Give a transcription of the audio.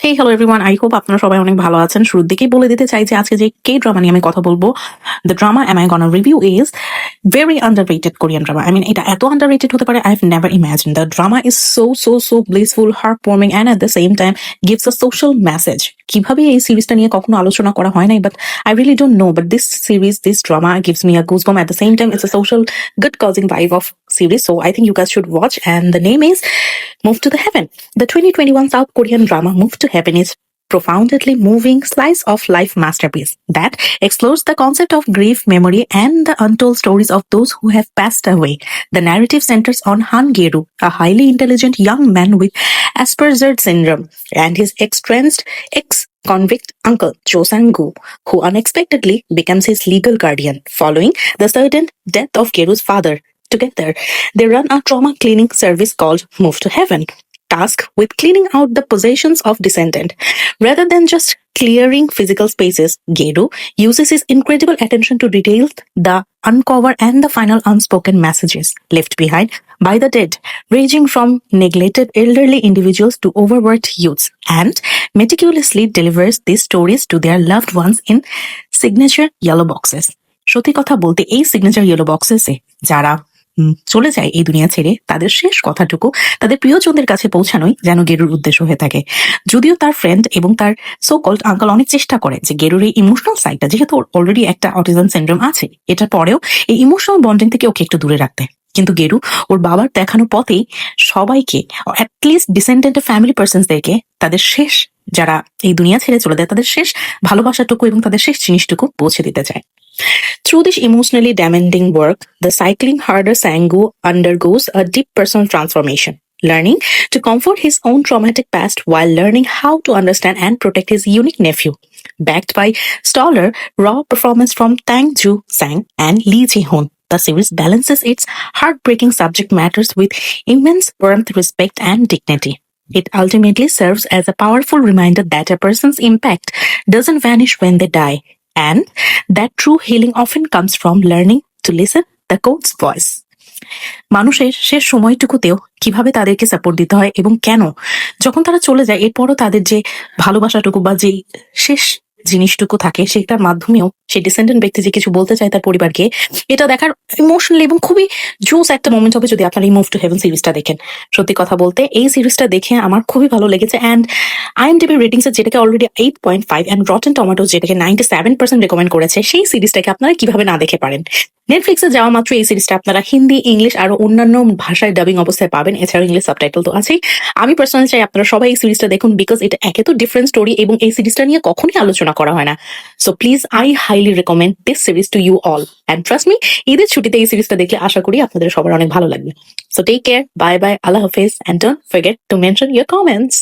Hey hello everyone, I hope আপনারা সবাই অনেক ভালো আছেন। শুরুর দিকেই বলে দিতে চাই যে আজকে যে কে ড্রামা নিয়ে আমি কথা বলবো, the drama am I gonna review is very underrated Korean drama. I mean, এটা এত আন্ডাররেটেড হতে পারে I have never imagine. The drama is so blissful, heartwarming and at the same time gives a social message. কিভাবে এই সিরিজটা নিয়ে কখনো আলোচনা করা হয় নাই, but I really don't know, but this series, this drama gives me a goosebump. At the same time, it's a social good causing vibe of series, so I think you guys should watch. And the name is Move to the Heaven. The 2021 South Korean drama Move to Heaven is profoundly moving slice of life masterpiece that explores the concept of grief, memory, and the untold stories of those who have passed away. The narrative centers on Han Geru, a highly intelligent young man with Asperger's syndrome, and his estranged ex-convict uncle Cho Sang-gu, who unexpectedly becomes his legal guardian following the sudden death of Geru's father. Together, they run a trauma cleaning service called Move to Heaven, tasked with cleaning out the possessions of descendant. Rather than just clearing physical spaces, Geru uses his incredible attention to detail the uncover and the final unspoken messages left behind by the dead, ranging from neglected elderly individuals to overworked youths, and meticulously delivers these stories to their loved ones in signature yellow boxes. সত্যি কথা বলতে এই signature yellow বক্সেসে যারা চলে যায় এই দুনিয়া ছেড়ে, তাদের শেষ কথাটুকু তাদের প্রিয়জনদের কাছে পৌঁছানোই যেন গেরুর উদ্দেশ্য হয়ে থাকে। যদিও তার ফ্রেন্ড এবং তার সো কল্ড আঙ্কেল অনেক চেষ্টা করে যে গেরুর এই ইমোশনাল সাইডটা, যেহেতু অলরেডি একটা অটিজম সিনড্রোম আছে, এটার পরেও এই ইমোশনাল বন্ডিং থেকে ওকে একটু দূরে রাখতে, কিন্তু গেরু ওর বাবার দেখানো পথেই সবাইকে, অ্যাটলিস্ট ডিসেন্ডেন্ট ফ্যামিলি পার্সনসদেরকে, তাদের শেষ, যারা এই দুনিয়া ছেড়ে চলে যায়, তাদের শেষ ভালোবাসাটুকু এবং তাদের শেষ জিনিসটুকু পৌঁছে দিতে চায়। Through this emotionally demanding work, the cycling harder Sang-gu undergoes a deep personal transformation, learning to comfort his own traumatic past while learning how to understand and protect his unique nephew. Backed by stellar raw performance from Tang Ju Sang and Lee Ji-hoon, the series balances its heartbreaking subject matters with immense warmth, respect, and dignity. It ultimately serves as a powerful reminder that a person's impact doesn't vanish when they die, and that true healing often comes from learning to listen the God's voice. মানুষের শেষ সময়টুকুতেও কিভাবে তাদেরকে support দিতে হয় এবং কেন যখন তারা চলে যায় এরপরও তাদের যে ভালোবাসাটুকু বা যে শেষ জিনিসটুকু থাকে, সেটার মাধ্যমেও সেই ডিসেন্ডেন্ট ব্যক্তি যে কিছু বলতে চায় তার পরিবারকে, এটা দেখার ইমোশনাল এবং খুবই জোস একটা মোমেন্ট হবে যদি আপনারা এই মুভ টু হেভেন সিরিজটা দেখেন। সত্যি কথা বলতে এই সিরিজটা দেখে আমার খুবই ভালো লেগেছে। অ্যান্ড IMDb রেটিংস যেটাকে অলরেডি 8.5 অ্যান্ড রটেন টমেটোস যেটাকে 97% রেকমেন্ড করেছে, সেই সিরিজটাকে আপনারা কিভাবে না দেখে পারেন। নেটফ্লিক্সে যাওয়া মাত্র এই সিরিজটা আপনারা হিন্দি, ইংলিশ আরো অন্যান্য ভাষায় ডাবিং অবস্থায় পাবেন, এছাড়াও ইংলিশ সাবটাইটেল তো আছেই। আমি পার্সোনালি চাই আপনারা সবাই এই সিরিজটা দেখুন, বিকজ এটা একে তো ডিফারেন্ট স্টোরি এবং এই সিরিজটা নিয়ে কখনোই আলোচনা করা হয় না। So please, I highly recommend this series to you all, and trust me, ঈদের ছুটিতে এই সিরিজটা দেখলে আশা করি আপনাদের সবার অনেক ভালো লাগবে। So take care, bye bye, আল্লাহ হাফেজ, and don't forget to mention your comments.